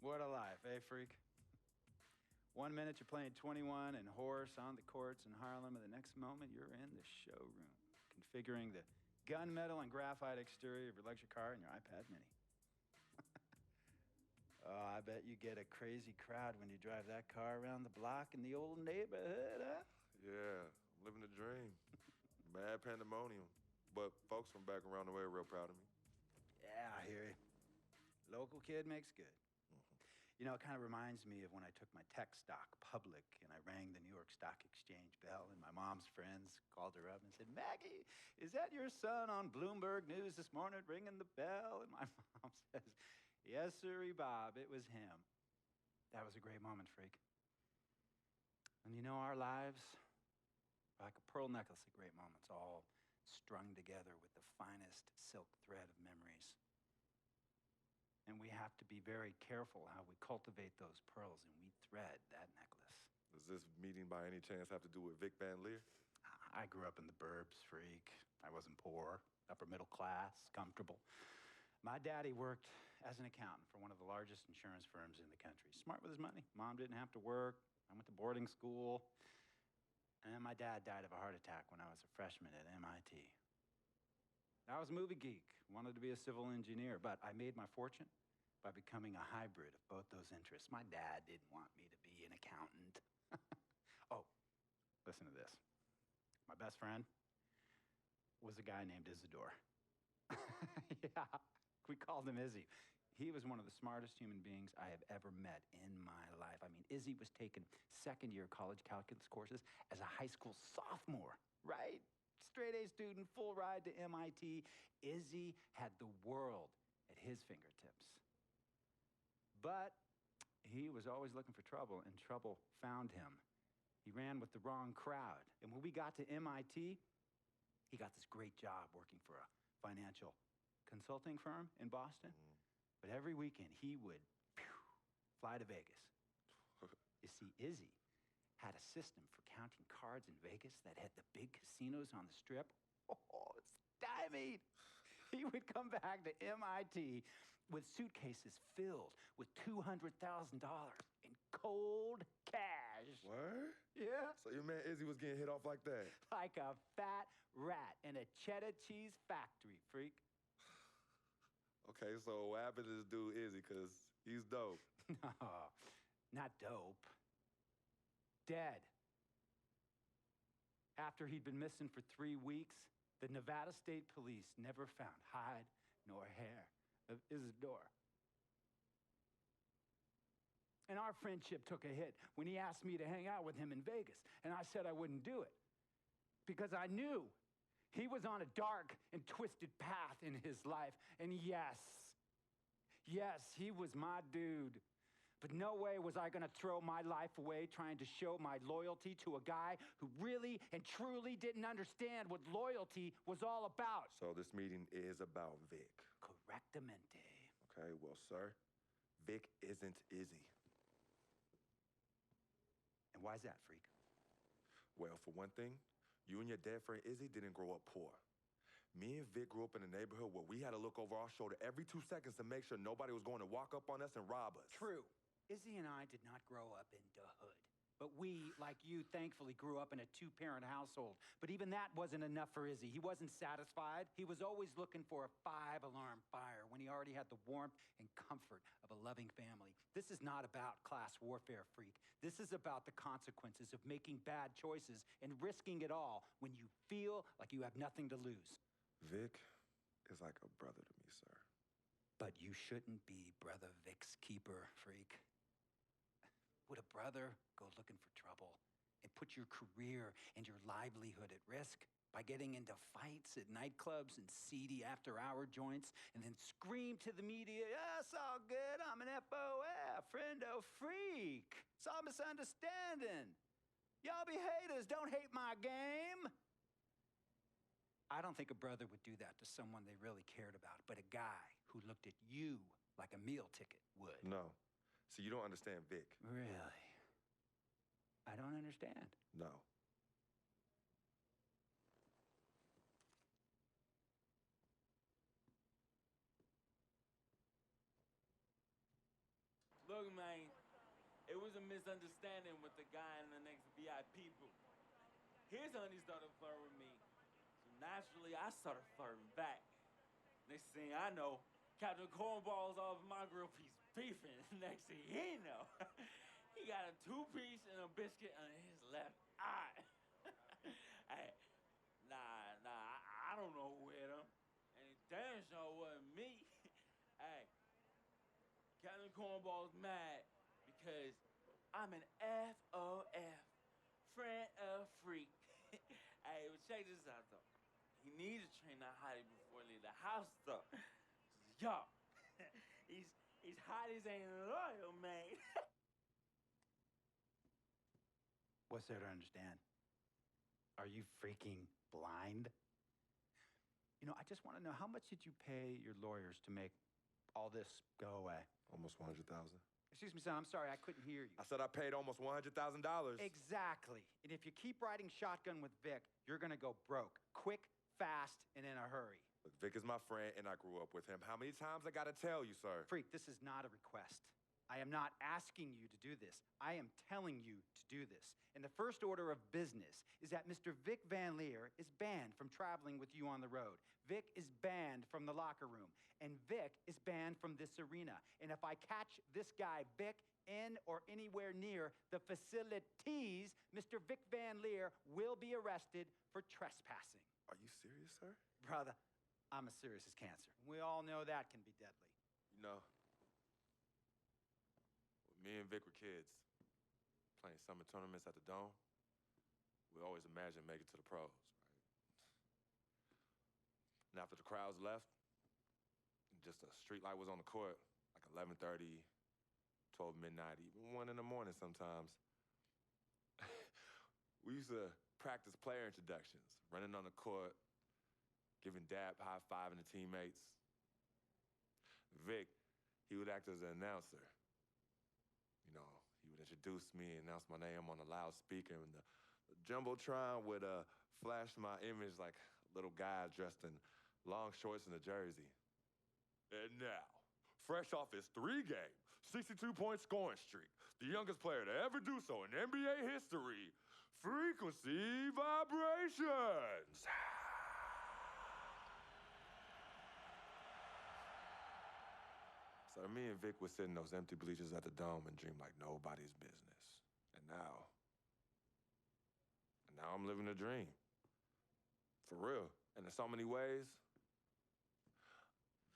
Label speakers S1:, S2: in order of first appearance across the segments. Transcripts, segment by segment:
S1: What a life, eh, freak? 1 minute you're playing 21 and horse on the courts in Harlem, and the next moment you're in the showroom, configuring the gunmetal and graphite exterior of your luxury car and your iPad mini. Oh, I bet you get a crazy crowd when you drive that car around the block in the old neighborhood, huh?
S2: Yeah, living the dream. Mad pandemonium. But folks from back around the way are real proud of me.
S1: Yeah, I hear you. Local kid makes good. You know, it kind of reminds me of when I took my tech stock public and I rang the New York Stock Exchange bell and my mom's friends called her up and said, "Maggie, is that your son on Bloomberg News this morning ringing the bell?" And my mom says, "Yes, sirree, Bob, it was him." That was a great moment, freak. And you know, our lives are like a pearl necklace of great moments, all strung together with the finest silk thread of memories. And we have to be very careful how we cultivate those pearls and we thread that necklace.
S2: Does this meeting by any chance have to do with Vic Van Leer?
S1: I grew up in the burbs, freak. I wasn't poor, upper middle class, comfortable. My daddy worked as an accountant for one of the largest insurance firms in the country. Smart with his money. Mom didn't have to work. I went to boarding school. And then my dad died of a heart attack when I was a freshman at MIT. I was a movie geek, wanted to be a civil engineer, but I made my fortune by becoming a hybrid of both those interests. My dad didn't want me to be an accountant. Oh, listen to this. My best friend was a guy named Isidore. Yeah, we called him Izzy. He was one of the smartest human beings I have ever met in my life. I mean, Izzy was taking second-year college calculus courses as a high school sophomore, right? Straight-A student, full ride to MIT. Izzy had the world at his fingertips. But he was always looking for trouble, and trouble found him. He ran with the wrong crowd. And when we got to MIT, he got this great job working for a financial consulting firm in Boston. But every weekend, he would fly to Vegas. You see, Izzy had a system for counting cards in Vegas that had the big casinos on the Strip. Oh, it's stymied. He would come back to MIT with suitcases filled with $200,000 in cold cash.
S2: What?
S1: Yeah.
S2: So your man Izzy was getting hit off like that?
S1: Like a fat rat in a cheddar cheese factory, freak.
S2: Okay, so what happened to this dude Izzy, because he's dope?
S1: No, not dope. Dead. After he'd been missing for 3 weeks, the Nevada State Police never found hide nor hair of Isidore. And our friendship took a hit when he asked me to hang out with him in Vegas, and I said I wouldn't do it because I knew he was on a dark and twisted path in his life. And yes, he was my dude. But no way was I gonna throw my life away trying to show my loyalty to a guy who really and truly didn't understand what loyalty was all about.
S2: So this meeting is about Vic.
S1: Correctamente.
S2: Okay, well, sir, Vic isn't Izzy.
S1: And why's that, freak?
S2: Well, for one thing, you and your dead friend Izzy didn't grow up poor. Me and Vic grew up in a neighborhood where we had to look over our shoulder every 2 seconds to make sure nobody was going to walk up on us and rob us.
S1: True. Izzy and I did not grow up in the hood. But we, like you, thankfully grew up in a 2-parent household. But even that wasn't enough for Izzy. He wasn't satisfied. He was always looking for a 5-alarm fire when he already had the warmth and comfort of a loving family. This is not about class warfare, freak. This is about the consequences of making bad choices and risking it all when you feel like you have nothing to lose.
S2: Vic is like a brother to me, sir.
S1: But you shouldn't be Brother Vic's keeper, freak. Would a brother go looking for trouble and put your career and your livelihood at risk by getting into fights at nightclubs and seedy after-hour joints and then scream to the media, "Yeah, it's all good, I'm an FOF, friendo freak. It's all misunderstanding. Y'all be haters, don't hate my game." I don't think a brother would do that to someone they really cared about, but a guy who looked at you like a meal ticket would.
S2: No. See, you don't understand Vic.
S1: Really? I don't understand.
S2: No.
S3: Look, Look, man, it was a misunderstanding with the guy in the next VIP booth. His honey started flirting with me, so naturally I started flirting back. Next thing I know, Captain Cornball's off my grill piece beefing. Next thing he know, he got a two-piece and a biscuit on his left eye. Hey, I don't know who hit him, and it damn sure wasn't me. Hey, Captain Cornball's mad because I'm an FOF, friend of freak. Hey, but check this out though. He needs to train that hottie before he leave the house though. Yo, he's hotties ain't loyal, man.
S1: What's there to understand? Are you freaking blind? You know, I just want to know, how much did you pay your lawyers to make all this go away?
S2: Almost 100,000.
S1: Excuse me, son, I'm sorry, I couldn't hear you.
S2: I said I paid almost $100,000.
S1: Exactly. And if you keep riding shotgun with Vic, you're gonna go broke. Quick, fast, and in a hurry.
S2: Look, Vic is my friend, and I grew up with him. How many times I gotta tell you, sir?
S1: Freak, this is not a request. I am not asking you to do this. I am telling you to do this. And the first order of business is that Mr. Vic Van Leer is banned from traveling with you on the road. Vic is banned from the locker room. And Vic is banned from this arena. And if I catch this guy, Vic, in or anywhere near the facilities, Mr. Vic Van Leer will be arrested for trespassing.
S2: Are you serious, sir?
S1: Brother, I'm as serious as cancer. We all know that can be deadly.
S2: You know, when me and Vic were kids, playing summer tournaments at the Dome, we always imagined making it to the pros, right? And after the crowds left, just a street light was on the court, like 11:30, 12 midnight, even 1 in the morning sometimes. We used to practice player introductions, running on the court, giving dap, high-fiving the teammates. Vic, he would act as an announcer. You know, he would introduce me, announce my name on a loudspeaker, and the Jumbotron would flash my image like a little guy dressed in long shorts and a jersey. And now, fresh off his 3-game, 62-point scoring streak, the youngest player to ever do so in NBA history, Frequency Vibrations. So me and Vic would sit in those empty bleachers at the Dome and dream like nobody's business. And now I'm living a dream. For real. And in so many ways,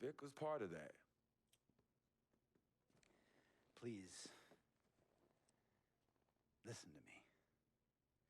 S2: Vic was part of that.
S1: Please, listen to me.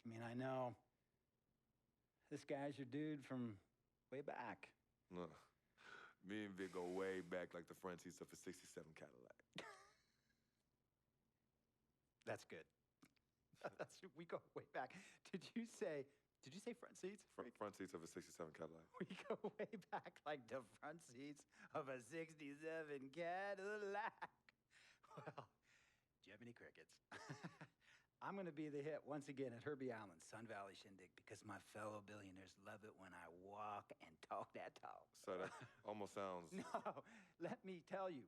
S1: I mean, I know this guy's your dude from way back.
S2: Look, me and Vic go way back like the front seats of a '67 Cadillac.
S1: That's good. We go way back. Did you say front seats?
S2: Front seats of a '67 Cadillac.
S1: We go way back like the front seats of a '67 Cadillac. Well, do you have any crickets? I'm going to be the hit once again at Herbie Allen's Sun Valley Shindig because my fellow billionaires love it when I walk and talk that talk.
S2: So that almost sounds...
S1: No, let me tell you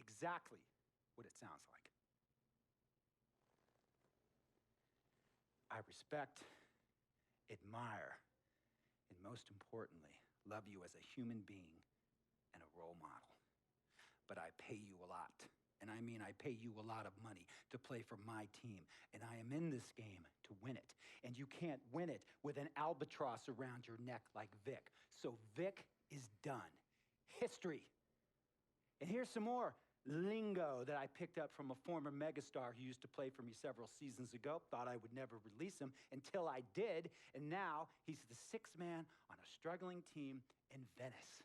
S1: exactly what it sounds like. I respect, admire, and most importantly, love you as a human being and a role model. But I pay you a lot. And I mean, I pay you a lot of money to play for my team. And I am in this game to win it. And you can't win it with an albatross around your neck like Vic. So Vic is done. History. And here's some more lingo that I picked up from a former megastar who used to play for me several seasons ago. Thought I would never release him until I did. And now he's the sixth man on a struggling team in Venice.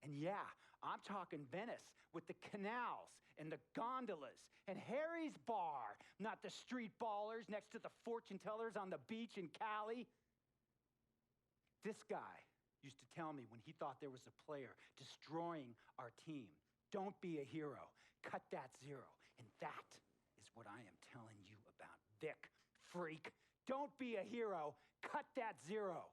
S1: And yeah, I'm talking Venice with the canals and the gondolas and Harry's bar, not the street ballers next to the fortune tellers on the beach in Cali. This guy used to tell me when he thought there was a player destroying our team, don't be a hero, cut that zero. And that is what I am telling you about Vic, freak. Don't be a hero, cut that zero.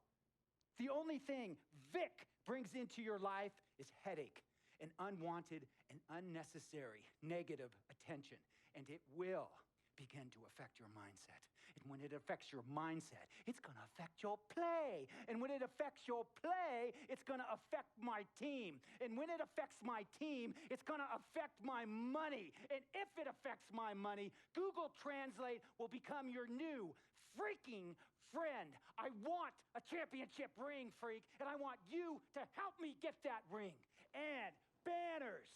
S1: The only thing Vic brings into your life is headache and unwanted and unnecessary negative attention, and it will begin to affect your mindset. And when it affects your mindset, it's going to affect your play. And when it affects your play, it's going to affect my team. And when it affects my team, it's going to affect my money. And if it affects my money, Google Translate will become your new freaking friend. I want a championship ring, freak, and I want you to help me get that ring. And banners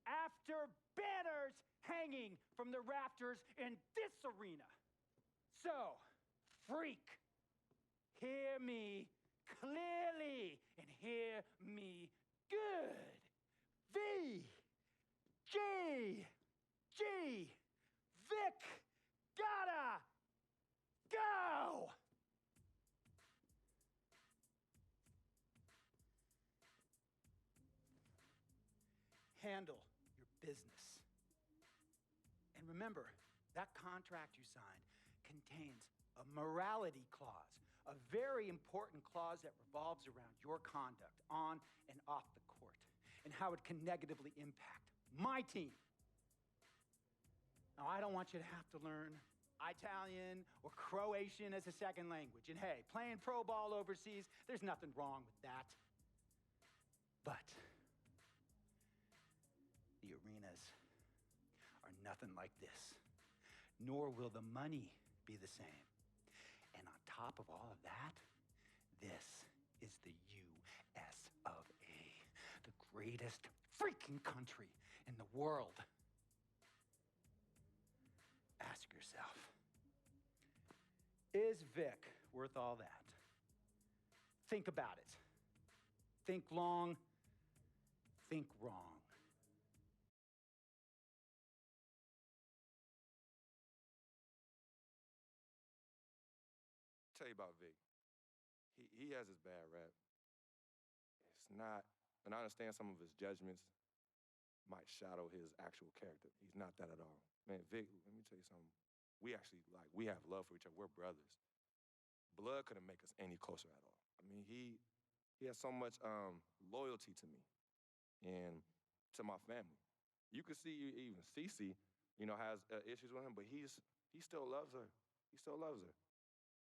S1: after banners hanging from the rafters in this arena. So, freak, hear me clearly and hear me good. VGG, Vic, gotta go. Handle your business. And remember, that contract you signed contains a morality clause, a very important clause that revolves around your conduct on and off the court, and how it can negatively impact my team. Now, I don't want you to have to learn Italian or Croatian as a second language. And hey, playing pro ball overseas, there's nothing wrong with that. But the arenas are nothing like this, nor will the money be the same. And on top of all of that, this is the US of A, the greatest freaking country in the world. Ask yourself, is Vic worth all that? Think about it. Think long, think wrong.
S2: Tell you about Vic. He has his bad rap. It's not, and I understand some of his judgments might shadow his actual character. He's not that at all. Man, Vic, let me tell you something. We actually, we have love for each other. We're brothers. Blood couldn't make us any closer at all. I mean, he has so much loyalty to me and to my family. You can see even Cece, has issues with him, but he still loves her. He still loves her.